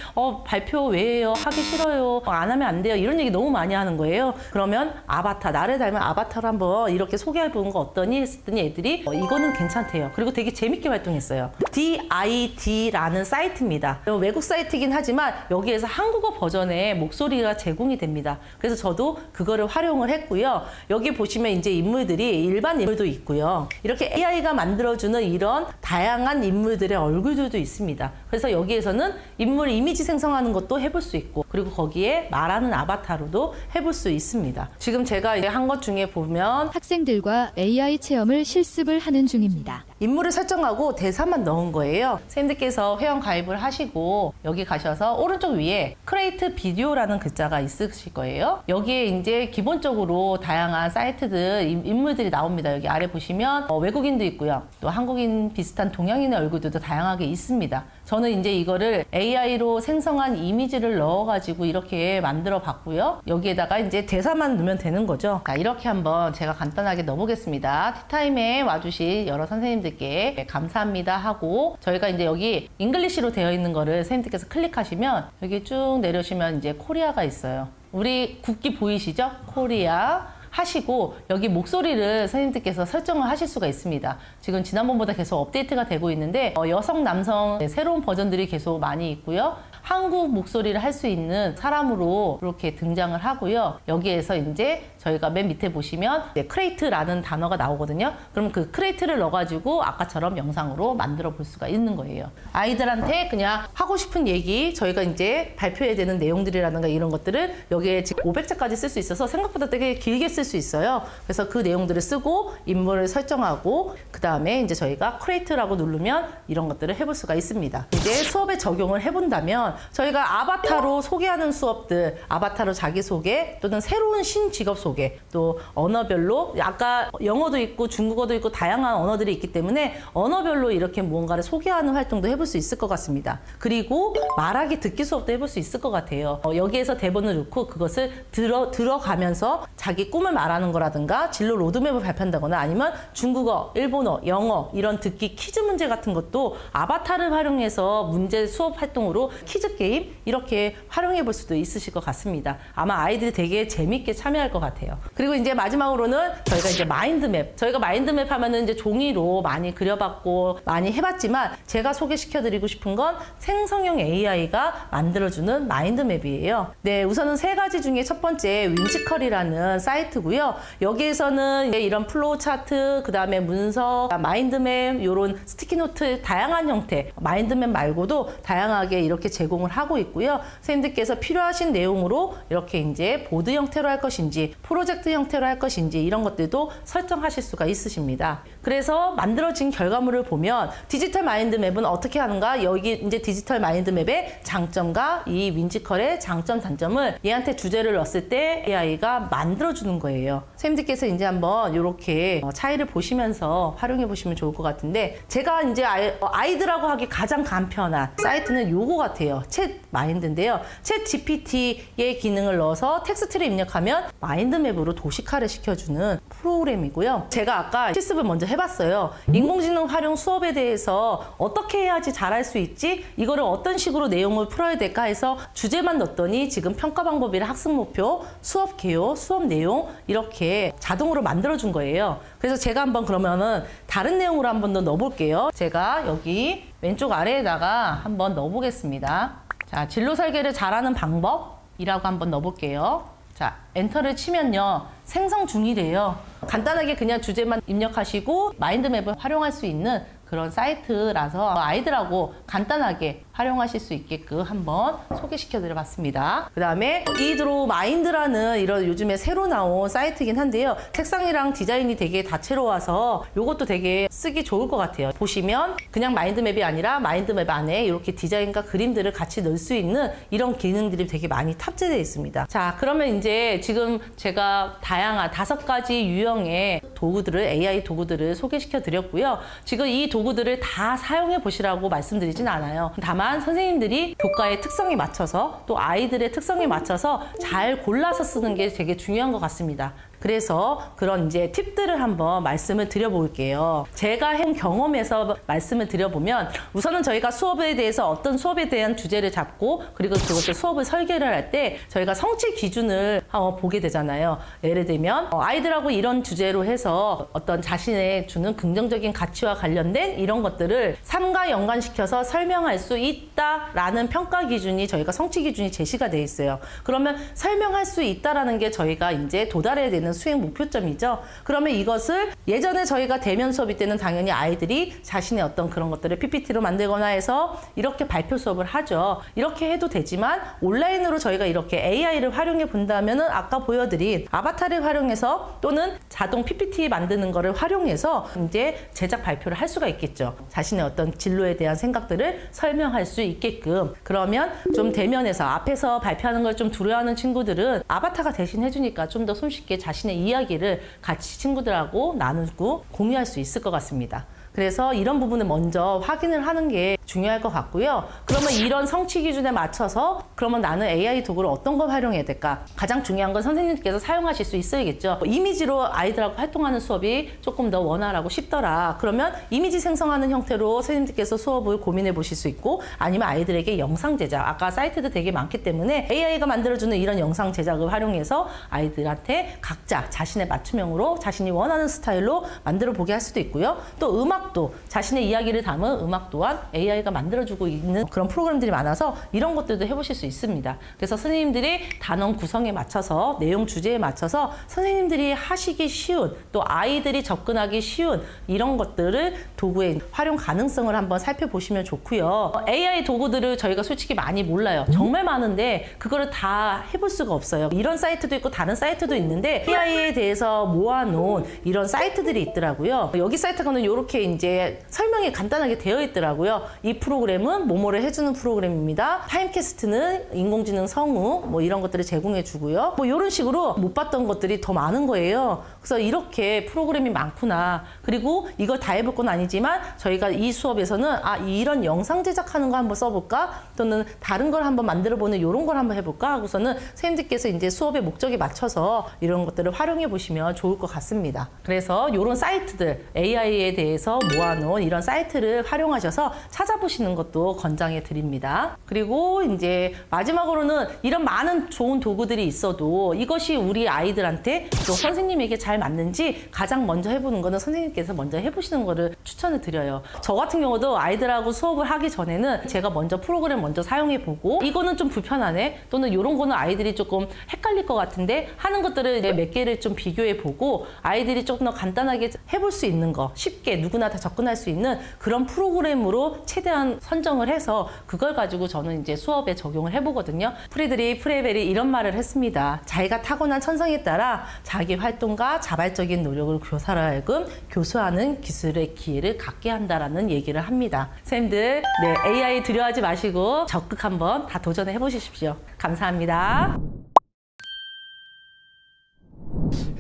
[SPEAKER 1] 발표 왜 해요? 하기 싫어요. 안 하면 안 돼요. 이런 얘기 너무 많이 하는 거예요. 그러면 아바타, 나를 닮은 아바타를 한번 이렇게 소개해 보는 거 어떠니? 했더니 애들이 이거는 괜찮대요. 그리고 되게 재밌게 활동했어요. DID라는 사이트입니다. 외국 사이트이긴 하지만 여기에서 한국어 버전의 목소리가 제공이 됩니다. 그래서 저도 그거를 활용을 했고요. 여기 보시면 이제 인물들이 일반 인물도 있고요. 이렇게 AI가 만들어주는 이런 다양한 인물들의 얼굴들도 있습니다. 그래서 여기에서는 인물 이미지 생성하는 것도 해볼 수 있고, 그리고 거기에 말하는 아바타로도 해볼 수 있습니다. 지금 제가 이제 한 것 중에 보면
[SPEAKER 5] 학생들과 AI 체험을 실습을 하는 중입니다.
[SPEAKER 1] 인물을 설정하고 대사만 넣은 거예요. 선생님들께서 회원 가입을 하시고 여기 가셔서 오른쪽 위에 크리에이트 비디오라는 글자가 있으실 거예요. 여기에 이제 기본적으로 다양한 사이트들, 인물들이 나옵니다. 여기 아래 보시면 외국인도 있고요. 또 한국인 비슷한 동양인의 얼굴들도 다양하게 있습니다. 저는 이제 이거를 AI로 생성한 이미지를 넣어가지고 이렇게 만들어 봤고요. 여기에다가 이제 대사만 넣으면 되는 거죠. 자, 이렇게 한번 제가 간단하게 넣어보겠습니다. 티타임에 와주신 여러 선생님들께 감사합니다 하고, 저희가 이제 여기 잉글리시로 되어 있는 거를 선생님들께서 클릭하시면 여기 쭉 내려오시면 이제 코리아가 있어요. 우리 국기 보이시죠? 코리아. 하시고 여기 목소리를 선생님들께서 설정을 하실 수가 있습니다. 지금 지난번보다 계속 업데이트가 되고 있는데 여성, 남성 새로운 버전들이 계속 많이 있고요. 한국 목소리를 할 수 있는 사람으로 이렇게 등장을 하고요. 여기에서 이제 저희가 맨 밑에 보시면 크리에이트라는 단어가 나오거든요. 그럼 그 크리에이트를 넣어가지고 아까처럼 영상으로 만들어 볼 수가 있는 거예요. 아이들한테 그냥 하고 싶은 얘기, 저희가 이제 발표해야 되는 내용들이라든가 이런 것들을 여기에 지금 500자까지 쓸 수 있어서 생각보다 되게 길게 쓸 수 있어요. 그래서 그 내용들을 쓰고 인물을 설정하고 그 다음에 이제 저희가 크리에이트라고 누르면 이런 것들을 해볼 수가 있습니다. 이제 수업에 적용을 해본다면 저희가 아바타로 소개하는 수업들, 아바타로 자기소개 또는 새로운 신직업 소개, 또 언어별로 아까 영어도 있고 중국어도 있고 다양한 언어들이 있기 때문에 언어별로 이렇게 무언가를 소개하는 활동도 해볼 수 있을 것 같습니다. 그리고 말하기 듣기 수업도 해볼 수 있을 것 같아요. 여기에서 대본을 넣고 그것을 들어가면서 자기 꿈을 말하는 거라든가 진로 로드맵을 발표한다거나 아니면 중국어, 일본어, 영어 이런 듣기 퀴즈 문제 같은 것도 아바타를 활용해서 문제 수업 활동으로 퀴즈 게임 이렇게 활용해 볼 수도 있으실 것 같습니다. 아마 아이들이 되게 재밌게 참여할 것 같아요. 그리고 이제 마지막으로는 저희가 이제 마인드맵. 저희가 마인드맵 하면은 이제 종이로 많이 그려봤고 많이 해봤지만 제가 소개시켜드리고 싶은 건 생성형 AI가 만들어주는 마인드맵이에요. 네, 우선은 세 가지 중에 첫 번째 윈지컬이라는 사이트고요. 여기에서는 이런 플로우 차트, 그 다음에 문서, 마인드맵, 이런 스티키노트 다양한 형태 마인드맵 말고도 다양하게 이렇게 제공을 하고 있고요. 선생님들께서 필요하신 내용으로 이렇게 이제 보드 형태로 할 것인지 프로젝트 형태로 할 것인지 이런 것들도 설정하실 수가 있으십니다. 그래서 만들어진 결과물을 보면 디지털 마인드맵은 어떻게 하는가? 여기 이제 디지털 마인드맵의 장점과 이 윈지컬의 장점, 단점을 얘한테 주제를 넣었을 때 AI가 만들어주는 거예요. 선생님들께서 이제 한번 이렇게 차이를 보시면서 활용해 보시면 좋을 것 같은데, 제가 이제 아이들하고 하기 가장 간편한 사이트는 요거 같아요. 있죠. 챗 마인드인데요. 챗 GPT의 기능을 넣어서 텍스트를 입력하면 마인드맵으로 도식화를 시켜주는 프로그램이고요. 제가 아까 실습을 먼저 해봤어요. 인공지능 활용 수업에 대해서 어떻게 해야지 잘할 수 있지? 이거를 어떤 식으로 내용을 풀어야 될까 해서 주제만 넣었더니 지금 평가 방법이랑 학습 목표, 수업 개요, 수업 내용 이렇게 자동으로 만들어준 거예요. 그래서 제가 한번 그러면은 다른 내용으로 한번 더 넣어볼게요. 제가 여기 왼쪽 아래에다가 한번 넣어보겠습니다. 자, 진로 설계를 잘하는 방법이라고 한번 넣어볼게요. 자, 엔터를 치면요. 생성 중이래요. 간단하게 그냥 주제만 입력하시고 마인드맵을 활용할 수 있는 그런 사이트라서 아이들하고 간단하게 활용하실 수 있게끔 한번 소개시켜 드려봤습니다. 그 다음에 이드로 마인드라는 이런 요즘에 새로 나온 사이트이긴 한데요. 색상이랑 디자인이 되게 다채로워서 이것도 되게 쓰기 좋을 것 같아요. 보시면 그냥 마인드맵이 아니라 마인드맵 안에 이렇게 디자인과 그림들을 같이 넣을 수 있는 이런 기능들이 되게 많이 탑재되어 있습니다. 자, 그러면 이제 지금 제가 다양한 5가지 유형의 도구들을 AI 도구들을 소개시켜 드렸고요. 지금 이 도구들을 다 사용해 보시라고 말씀드리진 않아요. 다만 선생님들이 교과의 특성에 맞춰서 또 아이들의 특성에 맞춰서 잘 골라서 쓰는 게 되게 중요한 것 같습니다. 그래서 그런 이제 팁들을 한번 말씀을 드려볼게요. 제가 한 경험에서 말씀을 드려보면 우선은 저희가 수업에 대해서 어떤 수업에 대한 주제를 잡고 그리고 그것을 수업을 설계를 할 때 저희가 성취 기준을 보게 되잖아요. 예를 들면 아이들하고 이런 주제로 해서 어떤 자신의 주는 긍정적인 가치와 관련된 이런 것들을 삶과 연관시켜서 설명할 수 있다라는 평가 기준이 저희가 성취 기준이 제시가 돼 있어요. 그러면 설명할 수 있다라는 게 저희가 이제 도달해야 되는 수행 목표점이죠. 그러면 이것을 예전에 저희가 대면 수업일 때는 당연히 아이들이 자신의 어떤 그런 것들을 PPT로 만들거나 해서 이렇게 발표 수업을 하죠. 이렇게 해도 되지만 온라인으로 저희가 이렇게 AI를 활용해 본다면은 아까 보여드린 아바타를 활용해서 또는 자동 PPT 만드는 거를 활용해서 이제 제작 발표를 할 수가 있겠죠. 자신의 어떤 진로에 대한 생각들을 설명할 수 있게끔. 그러면 좀 대면에서 앞에서 발표하는 걸 좀 두려워하는 친구들은 아바타가 대신 해주니까 좀 더 손쉽게 자신의 이야기를 같이 친구들하고 나누고 공유할 수 있을 것 같습니다. 그래서 이런 부분을 먼저 확인을 하는 게 중요할 것 같고요. 그러면 이런 성취 기준에 맞춰서 그러면 나는 AI 도구를 어떤 걸 활용해야 될까? 가장 중요한 건 선생님께서 사용하실 수 있어야겠죠. 이미지로 아이들하고 활동하는 수업이 조금 더 원활하고 쉽더라. 그러면 이미지 생성하는 형태로 선생님들께서 수업을 고민해 보실 수 있고 아니면 아이들에게 영상 제작, 아까 사이트도 되게 많기 때문에 AI가 만들어주는 이런 영상 제작을 활용해서 아이들한테 각자 자신의 맞춤형으로 자신이 원하는 스타일로 만들어 보게 할 수도 있고요. 또 음악도 자신의 이야기를 담은 음악 또한 AI가 만들어주고 있는 그런 프로그램들이 많아서 이런 것들도 해보실 수 있습니다. 그래서 선생님들이 단원 구성에 맞춰서 내용 주제에 맞춰서 선생님들이 하시기 쉬운 또 아이들이 접근하기 쉬운 이런 것들을 도구의 활용 가능성을 한번 살펴보시면 좋고요. AI 도구들을 저희가 솔직히 많이 몰라요. 정말 많은데 그거를 다 해볼 수가 없어요. 이런 사이트도 있고 다른 사이트도 있는데 AI에 대해서 모아놓은 이런 사이트들이 있더라고요. 여기 사이트는 이렇게 이제 설명이 간단하게 되어 있더라고요. 이 프로그램은 뭐뭐를 해주는 프로그램입니다. 타임캐스트는 인공지능 성우 뭐 이런 것들을 제공해 주고요. 뭐 이런 식으로 못 봤던 것들이 더 많은 거예요. 그래서 이렇게 프로그램이 많구나. 그리고 이걸 다 해볼 건 아니지만 저희가 이 수업에서는 이런 영상 제작하는 거 한번 써볼까? 또는 다른 걸 한번 만들어보는 이런 걸 한번 해볼까? 하고서는 선생님들께서 이제 수업의 목적에 맞춰서 이런 것들을 활용해 보시면 좋을 것 같습니다. 그래서 이런 사이트들 AI에 대해서 모아놓은 이런 사이트를 활용하셔서 찾아보시는 것도 권장해 드립니다. 그리고 이제 마지막으로는 이런 많은 좋은 도구들이 있어도 이것이 우리 아이들한테 또 선생님에게 잘 맞는지 가장 먼저 해보는 거는 선생님께서 먼저 해보시는 거를 추천을 드려요. 저 같은 경우도 아이들하고 수업을 하기 전에는 제가 먼저 프로그램 먼저 사용해 보고 이거는 좀 불편하네 또는 이런 거는 아이들이 조금 헷갈릴 것 같은데 하는 것들을 이제 몇 개를 좀 비교해 보고 아이들이 조금 더 간단하게 해볼 수 있는 거 쉽게 누구나 다 접근할 수 있는 그런 프로그램으로 최대한 선정을 해서 그걸 가지고 저는 이제 수업에 적용을 해보거든요. 프리드리 프레벨이 이런 말을 했습니다. 자기가 타고난 천성에 따라 자기 활동과 자발적인 노력을 교사로 하여금 교수하는 기술의 기회를 갖게 한다라는 얘기를 합니다. 선생님들 AI 두려워하지 마시고 적극 한번 다 도전해 보십시오. 감사합니다.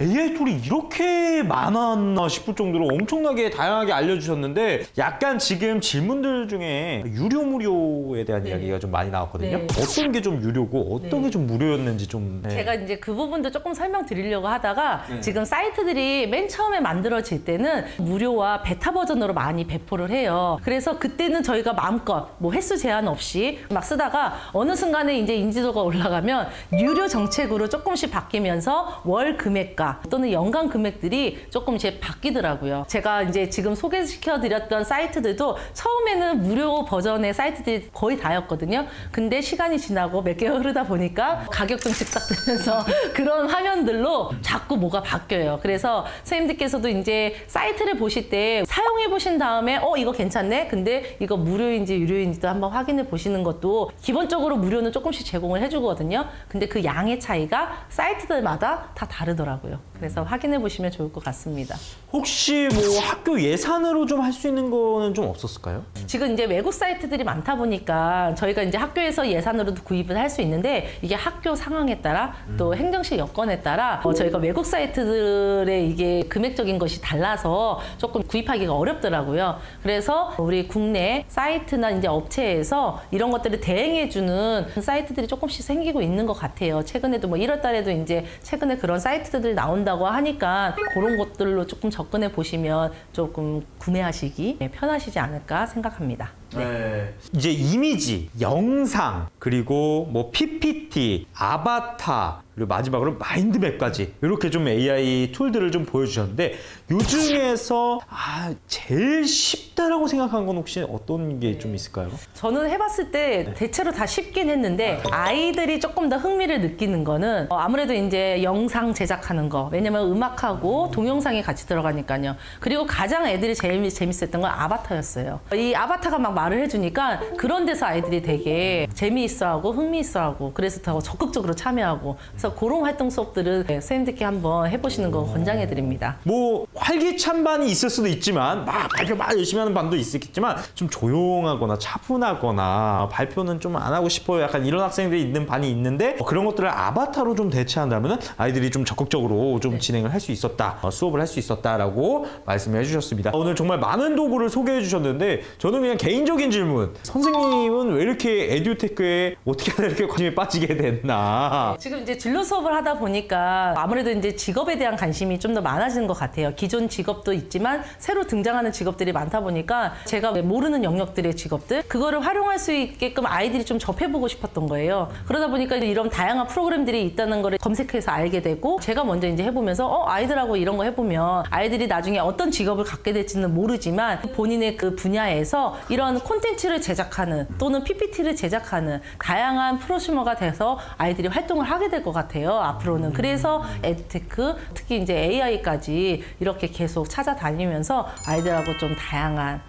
[SPEAKER 8] AI 툴이 이렇게 많았나 싶을 정도로 엄청나게 다양하게 알려주셨는데 약간 지금 질문들 중에 유료 무료에 대한 이야기가 좀 많이 나왔거든요. 어떤 게 좀 유료고 어떤 게 좀 무료였는지 좀
[SPEAKER 1] 제가 이제 그 부분도 조금 설명드리려고 하다가 지금 사이트들이 맨 처음에 만들어질 때는 무료와 베타 버전으로 많이 배포를 해요. 그래서 그때는 저희가 마음껏 뭐 횟수 제한 없이 막 쓰다가 어느 순간에 이제 인지도가 올라가면 유료 정책으로 조금씩 바뀌면서 월 금액과 또는 연간 금액들이 조금 이제 바뀌더라고요. 제가 이제 지금 소개시켜드렸던 사이트들도 처음에는 무료 버전의 사이트들이 거의 다였거든요. 근데 시간이 지나고 몇 개월 흐르다 보니까 가격 좀 집삭되면서 그런 화면들로 자꾸 뭐가 바뀌어요. 그래서 선생님들께서도 이제 사이트를 보실 때 사용해 보신 다음에 이거 괜찮네? 근데 이거 무료인지 유료인지도 한번 확인해 보시는 것도 기본적으로 무료는 조금씩 제공을 해주거든요. 근데 그 양의 차이가 사이트들마다 다 다르더라고요. 그래서 확인해 보시면 좋을 것 같습니다.
[SPEAKER 8] 혹시 뭐 학교 예산으로 좀 할 수 있는 거는 좀 없었을까요?
[SPEAKER 1] 지금 이제 외국 사이트들이 많다 보니까 저희가 이제 학교에서 예산으로도 구입을 할 수 있는데 이게 학교 상황에 따라 또 행정실 여건에 따라 저희가 외국 사이트들의 이게 금액적인 것이 달라서 조금 구입하기가 어렵더라고요. 그래서 우리 국내 사이트나 이제 업체에서 이런 것들을 대행해주는 사이트들이 조금씩 생기고 있는 것 같아요. 최근에도 뭐 1월 달에도 이제 최근에 그런 사이트들이 나온다고 하니까 그런 것들로 조금 접근해 보시면 조금 구매하시기 편하시지 않을까 생각합니다.
[SPEAKER 8] 네. 이제 이미지, 영상, 그리고 뭐 PPT, 아바타, 그리고 마지막으로 마인드맵까지 이렇게 좀 AI 툴들을 좀 보여주셨는데 요 중에서 제일 쉽다라고 생각한 건 혹시 어떤 게 좀 있을까요?
[SPEAKER 1] 저는 해봤을 때 대체로 다 쉽긴 했는데 아이들이 조금 더 흥미를 느끼는 거는 아무래도 이제 영상 제작하는 거, 왜냐면 음악하고 동영상이 같이 들어가니까요. 그리고 가장 애들이 제일 재밌었던 건 아바타였어요. 이 아바타가 막 말을 해주니까 그런 데서 아이들이 되게 재미있어하고 흥미있어하고 그래서 더 적극적으로 참여하고 그래서 그런 활동 수업들은 선생님들께 한번 해보시는 거 권장해드립니다.
[SPEAKER 8] 뭐 활기찬 반이 있을 수도 있지만 막 발표 막 열심히 하는 반도 있겠지만 좀 조용하거나 차분하거나 발표는 좀 안 하고 싶어요. 약간 이런 학생들이 있는 반이 있는데 그런 것들을 아바타로 좀 대체한다면 아이들이 좀 적극적으로 좀 진행을 할 수 있었다. 수업을 할 수 있었다라고 말씀해 주셨습니다. 오늘 정말 많은 도구를 소개해 주셨는데 저는 그냥 개인적인 질문. 선생님은 왜 이렇게 에듀테크에 어떻게 하다 이렇게 관심이 빠지게 됐나?
[SPEAKER 1] 지금 이제 진로 수업을 하다 보니까 아무래도 이제 직업에 대한 관심이 좀 더 많아지는 것 같아요. 기존 직업도 있지만 새로 등장하는 직업들이 많다 보니까 제가 모르는 영역들의 직업들 그거를 활용할 수 있게끔 아이들이 좀 접해보고 싶었던 거예요. 그러다 보니까 이런 다양한 프로그램들이 있다는 거를 검색해서 알게 되고 제가 먼저 이제 해보면서 아이들하고 이런 거 해보면 아이들이 나중에 어떤 직업을 갖게 될지는 모르지만 본인의 그 분야에서 이런 콘텐츠를 제작하는 또는 PPT를 제작하는 다양한 프로슈머가 돼서 아이들이 활동을 하게 될 것 같아요. 앞으로는. 그래서 에듀테크 특히 이제 AI까지 이렇게 계속 찾아다니면서 아이들하고 좀 다양한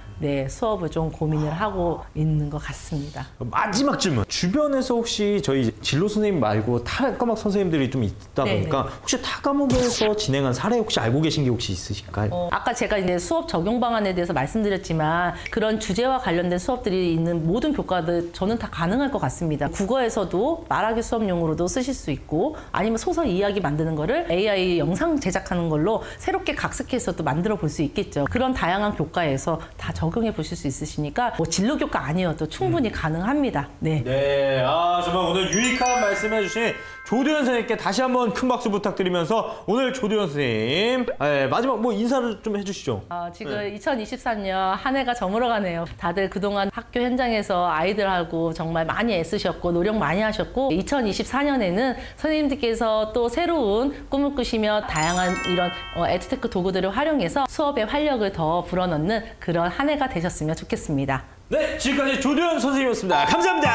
[SPEAKER 1] 수업을 좀 고민을 하고 있는 것 같습니다.
[SPEAKER 8] 마지막 질문. 주변에서 혹시 저희 진로 선생님 말고 타 과목 선생님들이 좀 있다 보니까 혹시 타 과목에서 진행한 사례 혹시 알고 계신 게 혹시 있으실까요?
[SPEAKER 1] 아까 제가 이제 수업 적용 방안에 대해서 말씀드렸지만 그런 주제와 관련된 수업들이 있는 모든 교과들 저는 다 가능할 것 같습니다. 국어에서도 말하기 수업용으로도 쓰실 수 있고 아니면 소설 이야기 만드는 거를 AI 영상 제작하는 걸로 새롭게 각색해서 또 만들어 볼 수 있겠죠. 그런 다양한 교과에서 다 적용해 보실 수 있으시니까 뭐 진로 교과 아니어도 충분히 가능합니다.
[SPEAKER 8] 정말 오늘 유익한 말씀해 주신 조두현 선생님께 다시 한번 큰 박수 부탁드리면서 오늘 조두현 선생님 마지막 뭐 인사를 좀 해주시죠.
[SPEAKER 1] 지금 2024년 한 해가 저물어가네요. 다들 그동안 학교 현장에서 아이들하고 정말 많이 애쓰셨고 노력 많이 하셨고 2024년에는 선생님들께서 또 새로운 꿈을 꾸시며 다양한 이런 에듀테크 도구들을 활용해서 수업에 활력을 더 불어넣는 그런 한 해가 되셨으면 좋겠습니다.
[SPEAKER 8] 네, 지금까지 조두현 선생님이었습니다. 감사합니다.